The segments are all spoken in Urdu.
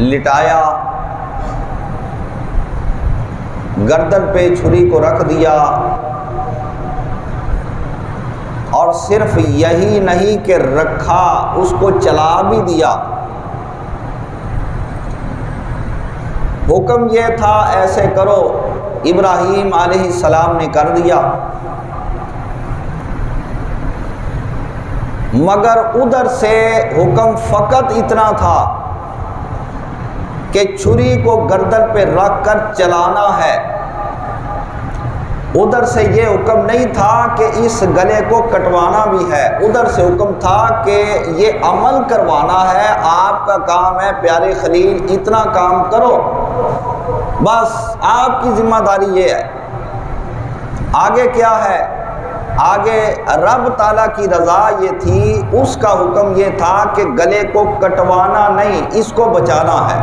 لٹایا، گردن پہ چھری کو رکھ دیا، اور صرف یہی نہیں کہ رکھا، اس کو چلا بھی دیا۔ حکم یہ تھا ایسے کرو، ابراہیم علیہ السلام نے کر دیا، مگر ادھر سے حکم فقط اتنا تھا کہ چھری کو گردن پہ رکھ کر چلانا ہے، ادھر سے یہ حکم نہیں تھا کہ اس گلے کو کٹوانا بھی ہے، ادھر سے حکم تھا کہ یہ عمل کروانا ہے، آپ کا کام ہے پیارے خلیل، اتنا کام کرو، بس آپ کی ذمہ داری یہ ہے۔ آگے کیا ہے؟ آگے رب تعالیٰ کی رضا یہ تھی، اس کا حکم یہ تھا کہ گلے کو کٹوانا نہیں، اس کو بچانا ہے۔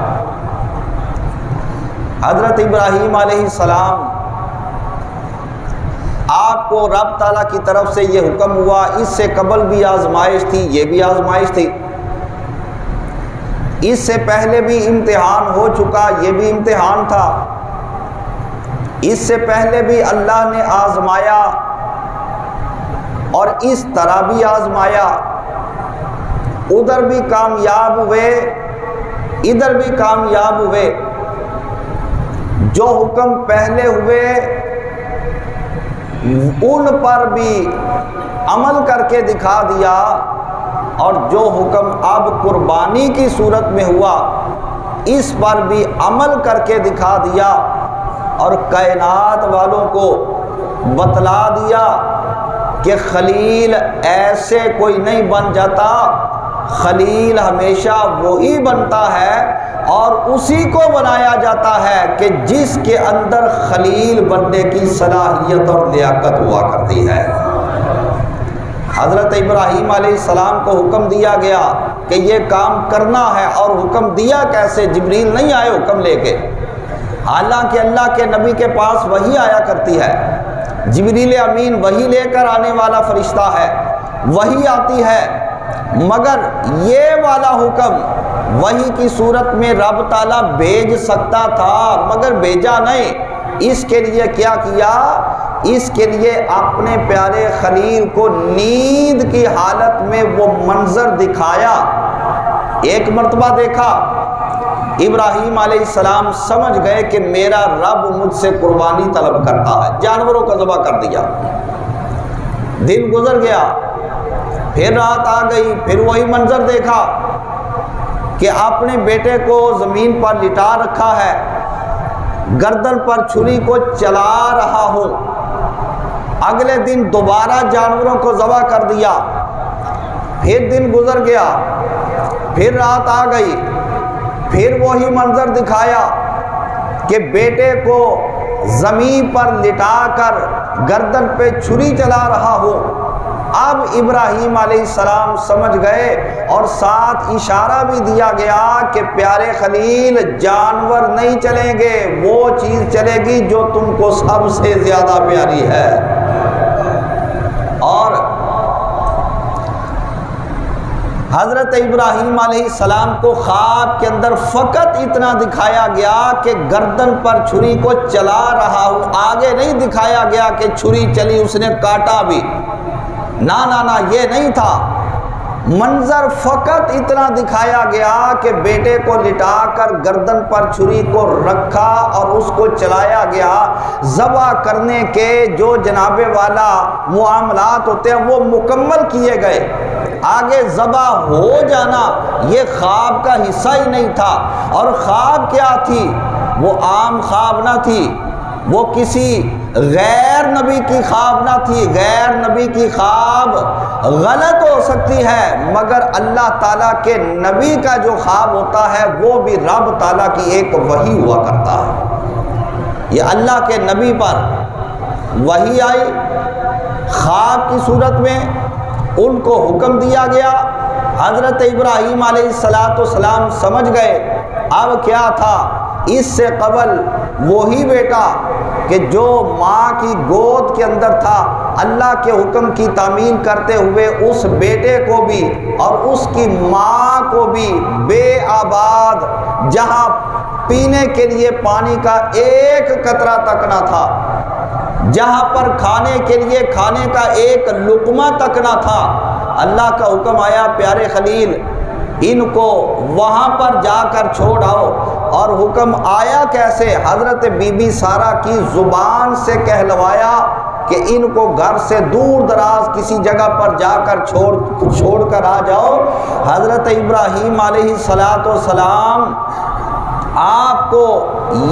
حضرت ابراہیم علیہ السلام، آپ کو رب تعالیٰ کی طرف سے یہ حکم ہوا، اس سے قبل بھی آزمائش تھی، یہ بھی آزمائش تھی، اس سے پہلے بھی امتحان ہو چکا، یہ بھی امتحان تھا، اس سے پہلے بھی اللہ نے آزمایا اور اس طرح بھی آزمایا، ادھر بھی کامیاب ہوئے، ادھر بھی کامیاب ہوئے۔ جو حکم پہلے ہوئے ان پر بھی عمل کر کے دکھا دیا، اور جو حکم اب قربانی کی صورت میں ہوا اس پر بھی عمل کر کے دکھا دیا، اور کائنات والوں کو بتلا دیا کہ خلیل ایسے کوئی نہیں بن جاتا، خلیل ہمیشہ وہی بنتا ہے اور اسی کو بنایا جاتا ہے کہ جس کے اندر خلیل بننے کی صلاحیت اور لیاقت ہوا کرتی ہے۔ حضرت ابراہیم علیہ السلام کو حکم دیا گیا کہ یہ کام کرنا ہے، اور حکم دیا کیسے؟ جبریل نہیں آئے حکم لے کے، حالانکہ اللہ کے نبی کے پاس وحی آیا کرتی ہے، جبریل امین وحی لے کر آنے والا فرشتہ ہے، وحی آتی ہے، مگر یہ والا حکم وحی کی صورت میں رب تعالیٰ بھیج سکتا تھا مگر بھیجا نہیں۔ اس کے لیے کیا کیا؟ اس کے لیے اپنے پیارے خلیل کو نیند کی حالت میں وہ منظر دکھایا۔ ایک مرتبہ دیکھا، ابراہیم علیہ السلام سمجھ گئے کہ میرا رب مجھ سے قربانی طلب کرتا ہے، جانوروں کا ذبح کر دیا۔ دن گزر گیا، پھر رات آ گئی، پھر وہی منظر دیکھا کہ اپنے بیٹے کو زمین پر لٹا رکھا ہے، گردن پر چھری کو چلا رہا ہوں۔ اگلے دن دوبارہ جانوروں کو ذبح کر دیا، پھر دن گزر گیا، پھر رات آ گئی، پھر وہی منظر دکھایا کہ بیٹے کو زمین پر لٹا کر گردن پہ چھری چلا رہا ہوں۔ اب ابراہیم علیہ السلام سمجھ گئے، اور ساتھ اشارہ بھی دیا گیا کہ پیارے خلیل جانور نہیں چلیں گے، وہ چیز چلے گی جو تم کو سب سے زیادہ پیاری ہے۔ اور حضرت ابراہیم علیہ السلام کو خواب کے اندر فقط اتنا دکھایا گیا کہ گردن پر چھری کو چلا رہا ہوں، آگے نہیں دکھایا گیا کہ چھری چلی اس نے کاٹا بھی، نا نا نا، یہ نہیں تھا۔ منظر فقط اتنا دکھایا گیا کہ بیٹے کو لٹا کر گردن پر چھری کو رکھا اور اس کو چلایا گیا۔ ذبح کرنے کے جو جناب والا معاملات ہوتے ہیں وہ مکمل کیے گئے، آگے ذبح ہو جانا یہ خواب کا حصہ ہی نہیں تھا۔ اور خواب کیا تھی؟ وہ عام خواب نہ تھی، وہ کسی غیر نبی کی خواب نہ تھی۔ غیر نبی کی خواب غلط ہو سکتی ہے، مگر اللہ تعالیٰ کے نبی کا جو خواب ہوتا ہے وہ بھی رب تعالیٰ کی ایک وحی ہوا کرتا ہے۔ یہ اللہ کے نبی پر وحی آئی خواب کی صورت میں، ان کو حکم دیا گیا۔ حضرت ابراہیم علیہ السلام سمجھ گئے اب کیا تھا۔ اس سے قبل وہی بیٹا کہ جو ماں کی گود کے اندر تھا اللہ کے حکم کی تعمیل کرتے ہوئے اس بیٹے کو بھی اور اس کی ماں کو بھی بے آباد، جہاں پینے کے لیے پانی کا ایک قطرہ تک نہ تھا، جہاں پر کھانے کے لیے کھانے کا ایک لقمہ تک نہ تھا، اللہ کا حکم آیا پیارے خلیل ان کو وہاں پر جا کر چھوڑ آؤ۔ اور حکم آیا کیسے؟ حضرت بی بی سارہ کی زبان سے کہلوایا کہ ان کو گھر سے دور دراز کسی جگہ پر جا کر چھوڑ کر آ جاؤ۔ حضرت ابراہیم علیہ السلام آپ کو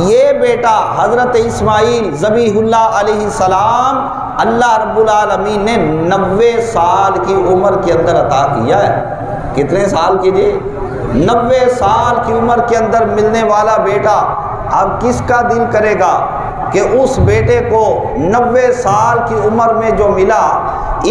یہ بیٹا حضرت اسماعیل ذبیح اللہ علیہ السلام اللہ رب العالمین نے 90 سال کی عمر کے اندر عطا کیا ہے۔ کتنے سال کی جی؟ 90 سال کی عمر کے اندر ملنے والا بیٹا، اب کس کا دل کرے گا کہ اس بیٹے کو 90 سال کی عمر میں جو ملا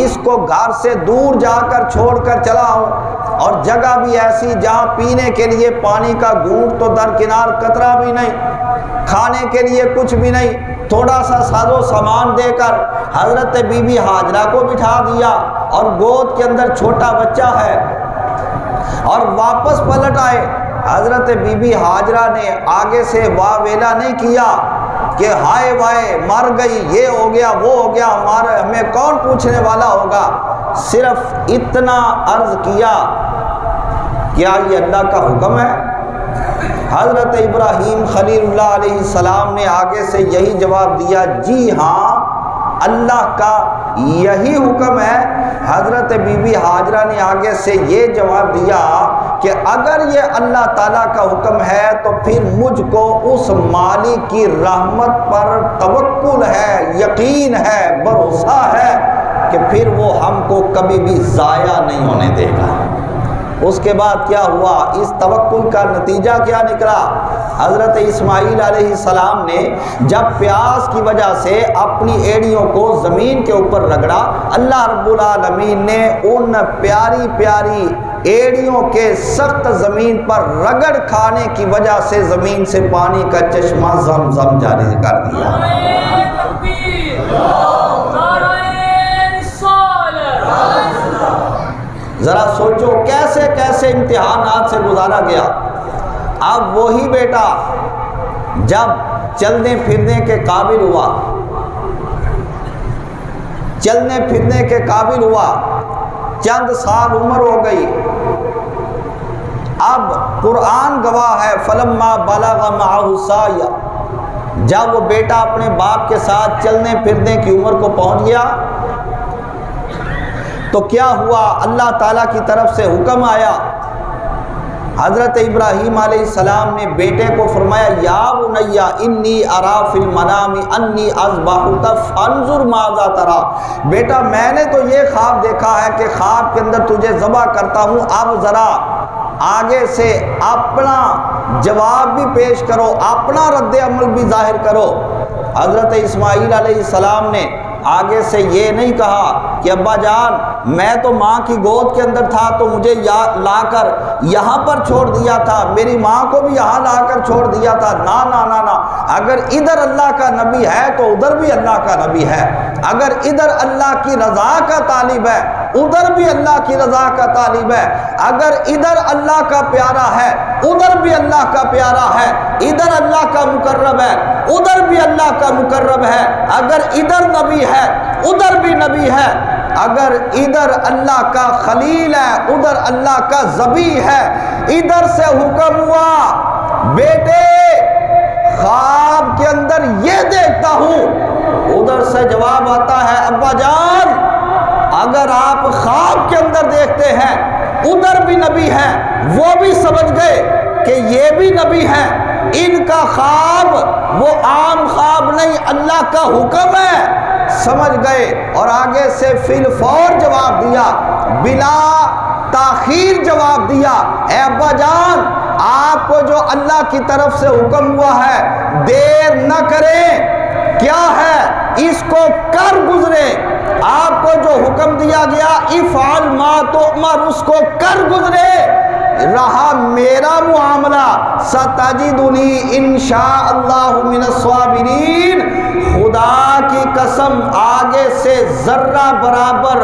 اس کو گھر سے دور جا کر چھوڑ کر چلا ہوں، اور جگہ بھی ایسی جہاں پینے کے لیے پانی کا گھونٹ تو درکنار قطرہ بھی نہیں، کھانے کے لیے کچھ بھی نہیں، تھوڑا سا ساز و سامان دے کر حضرت بی بی ہاجرہ کو بٹھا دیا اور گود کے اندر چھوٹا بچہ ہے، اور واپس پلٹ آئے۔ حضرت بی بی ہاجرہ نے آگے سے واہ ویلا نہیں کیا کہ ہائے وائے مر گئی، یہ ہو گیا وہ ہو گیا، ہمیں کون پوچھنے والا ہوگا، صرف اتنا عرض کیا کیا یہ اللہ کا حکم ہے؟ حضرت ابراہیم خلیل اللہ علیہ السلام نے آگے سے یہی جواب دیا، جی ہاں اللہ کا یہی حکم ہے۔ حضرت بی بی ہاجرہ نے آگے سے یہ جواب دیا کہ اگر یہ اللہ تعالیٰ کا حکم ہے تو پھر مجھ کو اس مالک کی رحمت پر توکل ہے، یقین ہے، بھروسہ ہے کہ پھر وہ ہم کو کبھی بھی ضائع نہیں ہونے دے گا۔ اس کے بعد کیا ہوا؟ اس توکل کا نتیجہ کیا نکلا؟ حضرت اسماعیل علیہ السلام نے جب پیاس کی وجہ سے اپنی ایڑیوں کو زمین کے اوپر رگڑا، اللہ رب العالمین نے ان پیاری پیاری ایڑیوں کے سخت زمین پر رگڑ کھانے کی وجہ سے زمین سے پانی کا چشمہ زمزم جاری کر دیا۔ ذرا سوچو کیسے کیسے امتحانات سے گزارا گیا۔ اب وہی بیٹا جب چلنے پھرنے کے قابل ہوا، چلنے پھرنے کے قابل ہوا، چند سال عمر ہو گئی، اب قرآن گواہ ہے فلما بلغ معہ السعی، جب وہ بیٹا اپنے باپ کے ساتھ چلنے پھرنے کی عمر کو پہنچ گیا تو کیا ہوا؟ اللہ تعالیٰ کی طرف سے حکم آیا۔ حضرت ابراہیم علیہ السلام نے بیٹے کو فرمایا یا بنی انی ارا فی المنام انی اذبحک فانظر ماذا تری، بیٹا میں نے تو یہ خواب دیکھا ہے کہ خواب کے اندر تجھے ذبح کرتا ہوں، اب ذرا آگے سے اپنا جواب بھی پیش کرو، اپنا رد عمل بھی ظاہر کرو۔ حضرت اسماعیل علیہ السلام نے آگے سے یہ نہیں کہا کہ ابا جان میں تو ماں کی گود کے اندر تھا تو مجھے لا کر یہاں پر چھوڑ دیا تھا، میری ماں کو بھی یہاں لا کر چھوڑ دیا تھا، نا نا نا نا، اگر ادھر اللہ کا نبی ہے تو ادھر بھی اللہ کا نبی ہے، اگر ادھر اللہ کی رضا کا طالب ہے ادھر بھی اللہ کی رضا کا طالب ہے، اگر ادھر اللہ کا پیارا ہے ادھر بھی اللہ کا پیارا ہے، ادھر اللہ کا مقرب ہے ادھر بھی اللہ کا مقرب ہے، اگر ادھر نبی ہے ادھر بھی نبی ہے، اگر ادھر اللہ کا خلیل ہے ادھر اللہ کا ذبیح ہے۔ ادھر سے حکم ہوا بیٹے خواب کے اندر یہ دیکھتا ہوں، ادھر سے جواب آتا ہے ابا جان اگر آپ خواب کے اندر دیکھتے ہیں ادھر بھی نبی ہے، وہ بھی سمجھ گئے کہ یہ بھی نبی ہے، ان کا خواب وہ عام خواب نہیں اللہ کا حکم ہے، سمجھ گئے اور آگے سے فی الفور جواب دیا، بلا تاخیر جواب دیا، اے ابا جان آپ کو جو اللہ کی طرف سے حکم ہوا ہے دیر نہ کریں، کیا ہے اس کو کر گزرے، آپ کو جو حکم دیا گیا افعل ما تؤمر اس کو کر گزرے، رہا میرا معاملہ مولا ستجدنی انشاء اللہ من الصابرین، خدا کی قسم آگے سے ذرہ برابر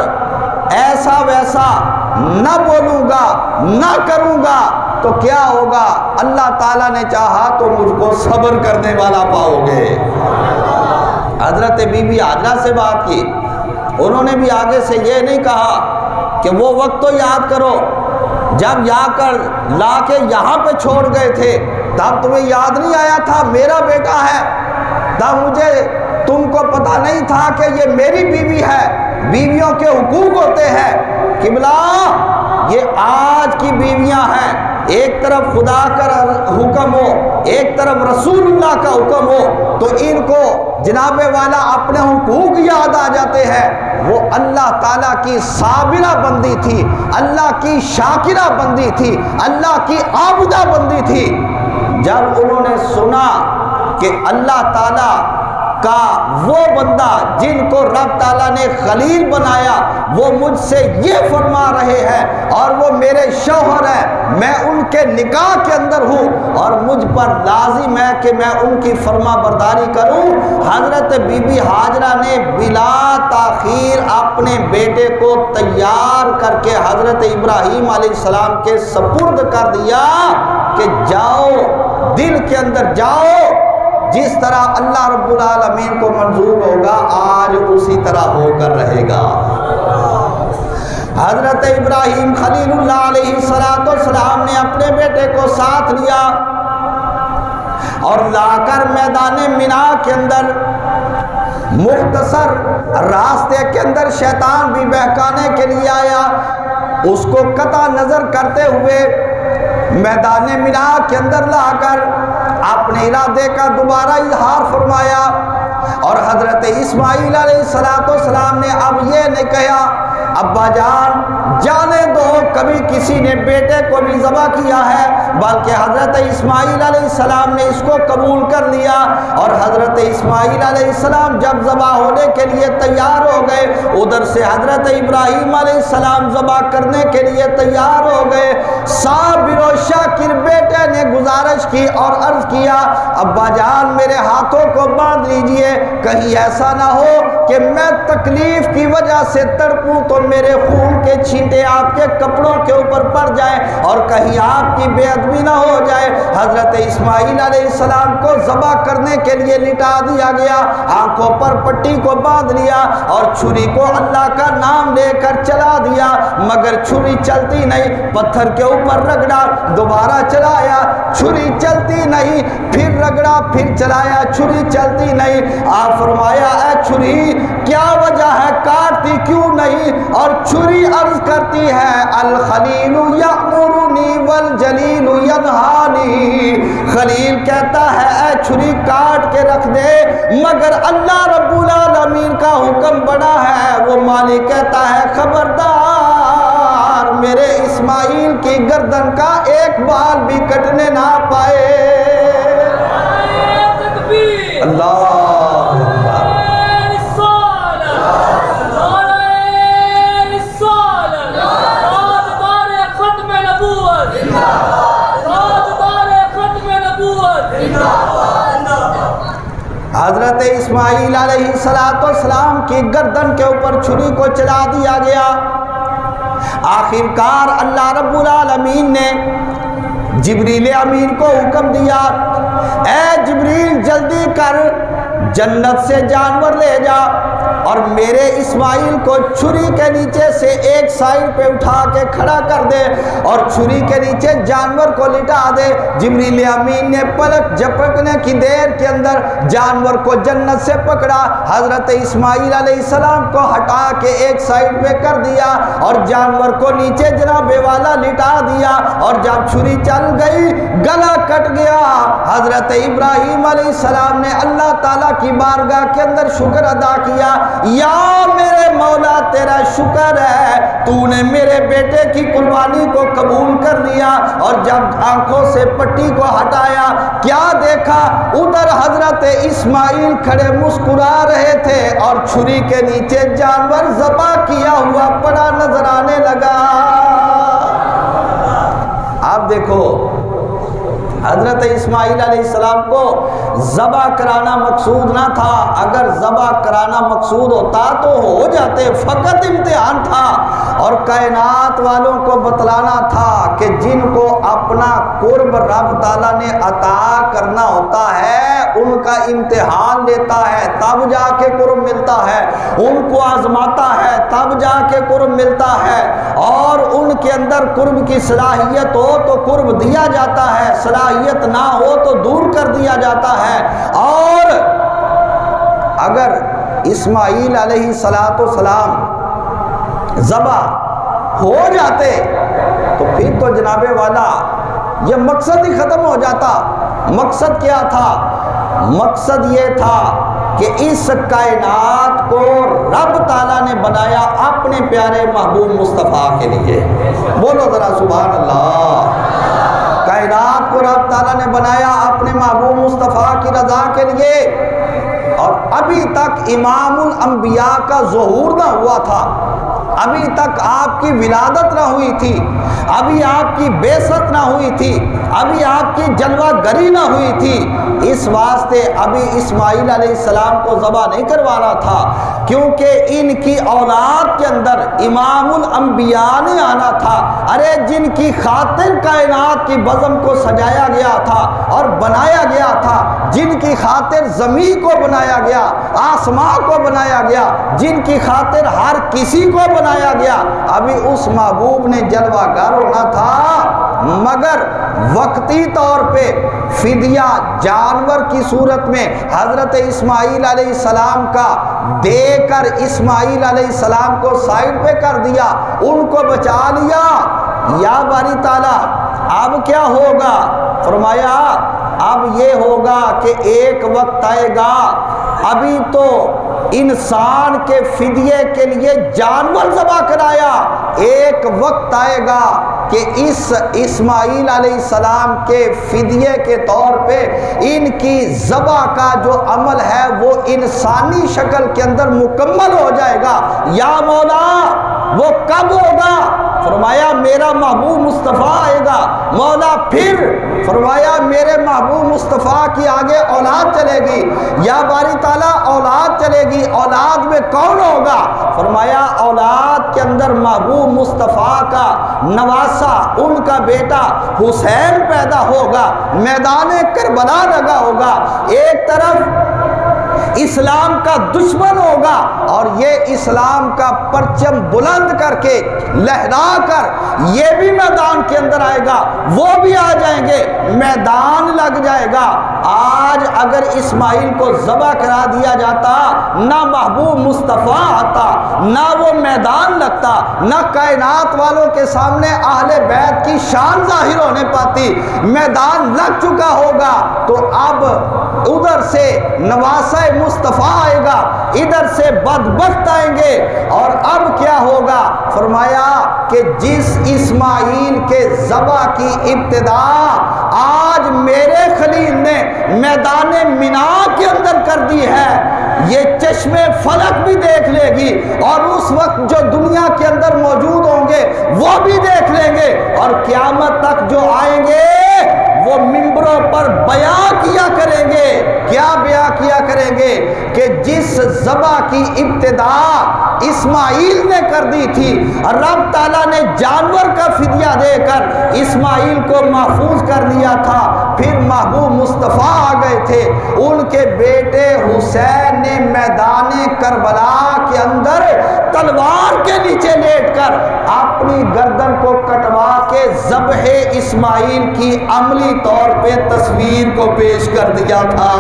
ایسا ویسا نہ بولوں گا نہ کروں گا تو کیا ہوگا؟ اللہ تعالیٰ نے چاہا تو مجھ کو صبر کرنے والا پاؤ گے۔ حضرت بی بی حاجرہ سے بات کی، انہوں نے بھی آگے سے یہ نہیں کہا کہ وہ وقت تو یاد کرو جب لا کے یہاں پہ چھوڑ گئے تھے، تب تمہیں یاد نہیں آیا تھا میرا بیٹا ہے، تب تم کو پتہ نہیں تھا کہ یہ میری بیوی ہے، بیویوں کے حقوق ہوتے ہیں۔ قبلہ یہ آج کی بیویاں ہیں، ایک طرف خدا کا حکم ہو ایک طرف رسول اللہ کا حکم ہو تو ان کو جناب والا اپنے حقوق یاد آ جاتے ہیں۔ وہ اللہ تعالیٰ کی صابرہ بندی تھی، اللہ کی شاکرہ بندی تھی، اللہ کی عابدہ بندی تھی۔ جب انہوں نے سنا کہ اللہ تعالیٰ کا وہ بندہ جن کو رب تعالیٰ نے خلیل بنایا وہ مجھ سے یہ فرما رہے ہیں اور وہ میرے شوہر ہیں، میں ان کے نکاح کے اندر ہوں اور مجھ پر لازم ہے کہ میں ان کی فرما برداری کروں، حضرت بی بی حاجرہ نے بلا تاخیر اپنے بیٹے کو تیار کر کے حضرت ابراہیم علیہ السلام کے سپرد کر دیا کہ جاؤ دل کے اندر جاؤ، جس طرح اللہ رب العالمین کو منظور ہوگا آج اسی طرح ہو کر رہے گا۔ حضرت ابراہیم خلیل اللہ علیہ السلام نے اپنے بیٹے کو ساتھ لیا اور لا کر میدان مینا کے اندر مختصر راستے کے اندر شیطان بھی بہکانے کے لیے آیا، اس کو قطع نظر کرتے ہوئے میدان مینا کے اندر لا کر اپنے ارادے کا دوبارہ اظہار فرمایا اور حضرت اسماعیل علیہ السلام نے اب یہ نہیں کہا ابا جان جانے دو کبھی کسی نے بیٹے کو بھی ذبح کیا ہے، بلکہ حضرت اسماعیل علیہ السلام نے اس کو قبول کر لیا اور حضرت اسماعیل علیہ السلام جب ذبح ہونے کے لیے تیار ہو گئے، ادھر سے حضرت ابراہیم علیہ السلام ذبح کرنے کے لیے تیار ہو گئے۔ صابر و شاکر بیٹے نے گزارش کی اور عرض کیا ابا جان میرے ہاتھوں کو باندھ لیجئے، کہیں ایسا نہ ہو کہ میں تکلیف کی وجہ سے تڑپوں تو میرے خون کے چھینٹے آپ کے کپڑوں کے اوپر پڑ جائیں اور کہیں آپ کی بے ادبی نہ ہو جائے۔ حضرت اسماعیل علیہ السلام کو ذبح کرنے کے لیے لٹا دیا گیا، آنکھوں پر پٹی کو باندھ لیا اور چھری کو اللہ کا نام لے کر چلا دیا، مگر چھری چلتی نہیں، پتھر کے اوپر رگڑا، دوبارہ چلایا، چھری چلتی نہیں، پھر رگڑا، پھر چلایا، چھری چلتی نہیں۔ آپ فرمایا اے چھری کیا وجہ ہے کاٹتی کیوں نہیں؟ اور چھری عرض کرتی ہے الخلیل یأمرنی والجلیل ینہانی، خلیل کہتا ہے اے چھری کاٹ کے رکھ دے، مگر اللہ رب العالمین کا حکم بڑا ہے، وہ مالک کہتا ہے خبردار میرے اسماعیل کی گردن کا ایک بال بھی کٹنے نہ پائے۔ اللہ حضرت اسماعیل علیہ السلام کی گردن کے اوپر چھری کو چلا دیا گیا۔ آخرکار اللہ رب العالمین نے جبریل امین کو حکم دیا اے جبریل جلدی کر جنت سے جانور لے جا اور میرے اسماعیل کو چھری کے نیچے سے ایک سائڈ پہ اٹھا کے کھڑا کر دے اور چھری کے نیچے جانور کو لٹا دے۔ جبریل امین نے پلک جھپکنے کی دیر کے اندر جانور کو جنت سے پکڑا، حضرت اسماعیل علیہ السلام کو ہٹا کے ایک سائڈ پہ کر دیا اور جانور کو نیچے جناب والا لٹا دیا، اور جب چھری چل گئی گلا کٹ گیا۔ حضرت ابراہیم علیہ السلام نے اللہ تعالیٰ کی بارگاہ کے اندر شکر ادا کیا، یا میرے مولا تیرا شکر ہے تو نے میرے بیٹے کی قربانی کو قبول کر لیا۔ اور جب آنکھوں سے پٹی کو ہٹایا کیا دیکھا؟ ادھر حضرت اسماعیل کھڑے مسکرا رہے تھے اور چھری کے نیچے جانور ذبح کیا ہوا پڑا نظر آنے لگا۔ آپ دیکھو حضرت اسماعیل علیہ السلام کو ذبح کرانا مقصود نہ تھا، اگر ذبح کرانا مقصود ہوتا تو ہو جاتے، فقط امتحان تھا، اور کائنات والوں کو بتلانا تھا کہ جن کو اپنا قرب رب تعالیٰ نے عطا کرنا ہوتا ہے ان کا امتحان لیتا ہے تب جا کے قرب ملتا ہے، ان کو آزماتا ہے تب جا کے قرب ملتا ہے، اور ان کے اندر قرب کی صلاحیت ہو تو قرب دیا جاتا ہے، صلاحیت نہ ہو تو دور کر دیا جاتا ہے۔ اور اگر اسماعیل علیہ السلام ذبح ہو جاتے تو پھر تو جناب والا یہ مقصد ہی ختم ہو جاتا۔ مقصد کیا تھا؟ مقصد یہ تھا کہ اس کائنات کو رب تعالیٰ نے بنایا اپنے پیارے محبوب مصطفیٰ کے لیے، بولو ذرا سبحان اللہ۔ کائنات کو رب تعالیٰ نے بنایا اپنے محبوب مصطفیٰ کی رضا کے لیے، اور ابھی تک امام الانبیاء کا ظہور نہ ہوا تھا، ابھی تک آپ کی ولادت نہ ہوئی تھی، ابھی آپ کی بعثت نہ ہوئی تھی، ابھی آپ کی جلوہ گری نہ ہوئی تھی، اس واسطے ابھی اسماعیل علیہ السلام کو ذبح نہیں کروانا تھا، کیونکہ ان کی اولاد کے اندر امام الانبیاء نے آنا تھا۔ ارے جن کی خاطر کائنات کی بزم کو سجایا گیا تھا اور بنایا گیا تھا، جن کی خاطر زمین کو بنایا گیا، آسمان کو بنایا گیا، جن کی خاطر ہر کسی کو بنایا گیا، ابھی اس محبوب نے جلوہ گر ہونا تھا، مگر وقتی طور پہ فدیہ جانور کی صورت میں حضرت اسماعیل علیہ السلام کا دے کر اسماعیل علیہ السلام کو سائڈ پہ کر دیا، ان کو بچا لیا۔ یا باری تعالیٰ اب کیا ہوگا؟ فرمایا اب یہ ہوگا کہ ایک وقت آئے گا، ابھی تو انسان کے فدیے کے لیے جانور ذبح کرایا، ایک وقت آئے گا کہ اس اسماعیل علیہ السلام کے فدیے کے طور پہ ان کی ذبح کا جو عمل ہے وہ انسانی شکل کے اندر مکمل ہو جائے گا۔ یا مولا وہ کب ہوگا؟ فرمایا میرا محبوب مصطفیٰ آئے گا۔ مولا پھر؟ فرمایا میرے محبوب مصطفیٰ کی آگے اولاد چلے گی۔ یا باری تعالیٰ اولاد چلے گی، اولاد میں کون ہوگا؟ فرمایا اولاد کے اندر محبوب مصطفیٰ کا نواسا، ان کا بیٹا حسین پیدا ہوگا، میدان کربلا لگا ہوگا، ایک طرف اسلام کا دشمن ہوگا اور یہ اسلام کا پرچم بلند کر کے لہرا کر یہ بھی میدان کے اندر آئے گا، وہ بھی آ جائیں گے، میدان لگ جائے گا۔ آج اگر اسماعیل کو ذبح کرا دیا جاتا، نہ محبوب مصطفیٰ آتا، نہ وہ میدان لگتا، نہ کائنات والوں کے سامنے اہل بیت کی شان ظاہر ہونے پاتی، میدان لگ چکا ہوگا۔ تو اب ادھر سے نواسہ مصطفیٰ آئے گا، ادھر سے بدبخت آئیں گے، اور اب کیا ہوگا؟ فرمایا کہ جس اسماعیل کے ذبح کی ابتدا آج میرے خلیل نے میدان مینا کے اندر کر دی ہے، یہ چشم فلک بھی دیکھ لے گی، اور اس وقت جو دنیا کے اندر موجود ہوں گے وہ بھی دیکھ لیں گے، اور قیامت تک جو آئیں گے وہ ممبروں پر بیان کیا کریں گے۔ کیا بیان کیا کریں گے؟ کہ جس ذبح کی ابتدا اسماعیل نے کر دی تھی، رب تعالیٰ نے جانور کا فدیہ دے کر اسماعیل کو محفوظ کر لیا تھا، پھر محبوب مصطفیٰ آ گئے تھے، ان کے بیٹے حسین نے میدان کربلا کے اندر تلوار کے نیچے لیٹ کر اپنی گردن کو کٹوا کے ذبح اسماعیل کی عملی طور پہ تصویر کو پیش کر دیا تھا۔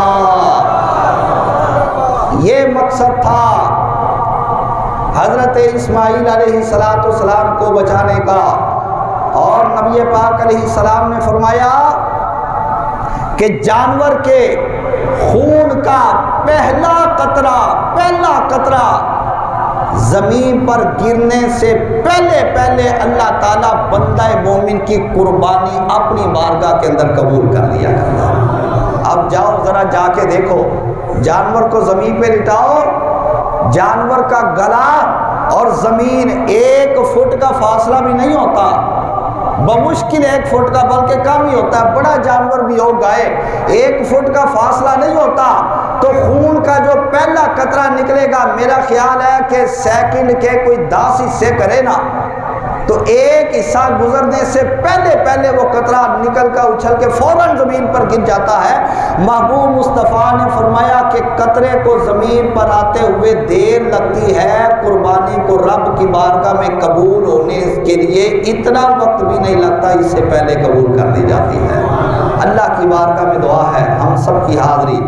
یہ مقصد تھا حضرت اسماعیل علیہ السلام کو بچانے کا، اور نبی پاک علیہ السلام نے فرمایا کہ جانور کے خون کا پہلا قطرہ زمین پر گرنے سے پہلے اللہ تعالیٰ بندہ مومن کی قربانی اپنی بارگاہ کے اندر قبول کر لیا کرتا۔ اب جاؤ ذرا جا کے دیکھو، جانور کو زمین پہ لٹاؤ، جانور کا گلا اور زمین 1 فٹ کا فاصلہ بھی نہیں ہوتا، بمشکل 1 فٹ کا، بلکہ کم ہی ہوتا ہے، بڑا جانور بھی ہو گائے 1 فٹ کا فاصلہ نہیں ہوتا، تو خون کا جو پہلا قطرہ نکلے گا میرا خیال ہے کہ سیکنڈ کے کوئی 10 حصے کرے نا، تو 1 حصہ گزرنے سے پہلے وہ قطرہ نکل کر اچھل کے فوراً زمین پر گر جاتا ہے۔ محبوب مصطفیٰ نے فرمایا کہ قطرے کو زمین پر آتے ہوئے دیر لگتی ہے، قربانی کو رب کی بارگاہ میں قبول ہونے کے لیے اتنا وقت بھی نہیں لگتا، اس سے پہلے قبول کر دی جاتی ہے۔ اللہ کی بارگاہ میں دعا ہے ہم سب کی حاضری